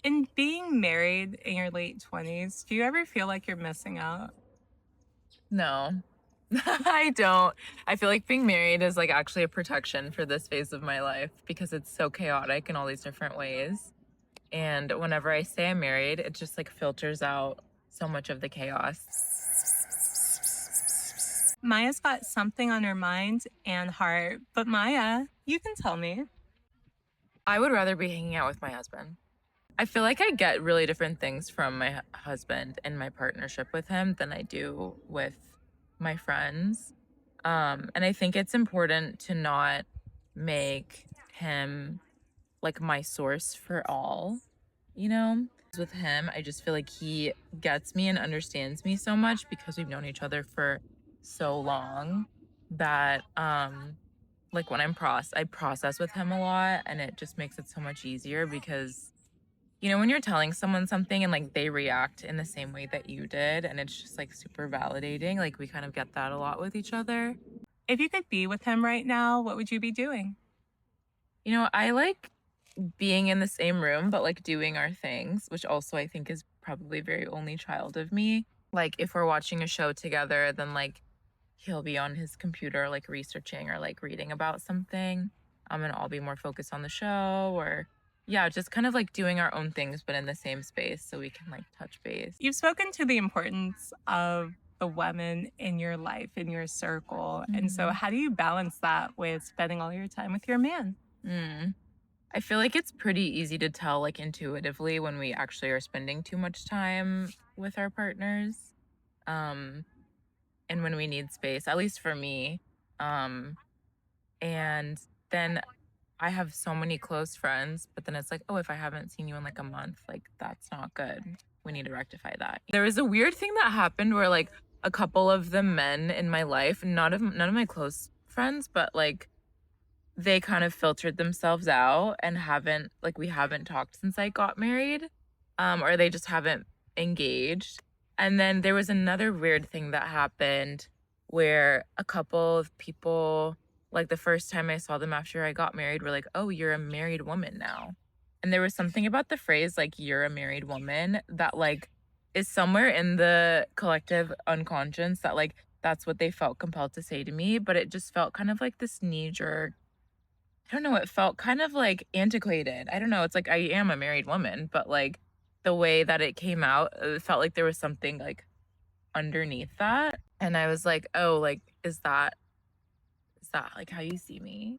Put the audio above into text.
In being married in your late 20s, do you ever feel like you're missing out? No, I don't. I feel like being married is like actually a protection for this phase of my life because it's so chaotic in all these different ways. And whenever I say I'm married, it just like filters out so much of the chaos. Maya's got something on her mind and heart, but Maya, you can tell me. I would rather be hanging out with my husband. I feel like I get really different things from my husband and my partnership with him than I do with my friends. And I think it's important to not make him like my source for all, you know? With him, I just feel like he gets me and understands me so much because we've known each other for so long that like when I process with him a lot, and it just makes it so much easier because when you're telling someone something and like they react in the same way that you did, and it's just like super validating, like we kind of get that a lot with each other. If you could be with him right now, what would you be doing? I like being in the same room, but like doing our things, which also I think is probably very only child of me. Like if we're watching a show together, then like he'll be on his computer, like researching or like reading about something. And I'll be more focused on the show, or yeah, just kind of like doing our own things, but in the same space so we can like touch base. You've spoken to the importance of the women in your life, in your circle. And so, Mhm. how do you balance that with spending all your time with your man? Mm. I feel like it's pretty easy to tell, like intuitively, when we actually are spending too much time with our partners. Um, and when we need space, at least for me. Um, and then I have so many close friends, but then it's like, oh, if I haven't seen you in like a month, like that's not good. We need to rectify that. There was a weird thing that happened where like a couple of the men in my life, none of my close friends, but like they kind of filtered themselves out and haven't like we haven't talked since I got married, or they just haven't engaged. And then there was another weird thing that happened where a couple of people, like the first time I saw them after I got married, were like, "Oh, you're a married woman now." And there was something about the phrase like "you're a married woman" that like is somewhere in the collective unconscious that like that's what they felt compelled to say to me, but it just felt kind of like this knee jerk. I don't know, it felt kind of, like, antiquated. I don't know, it's like I am a married woman, but, like, the way that it came out, it felt like there was something, like, underneath that, and I was like, "Oh, like, is that, like, how you see me?"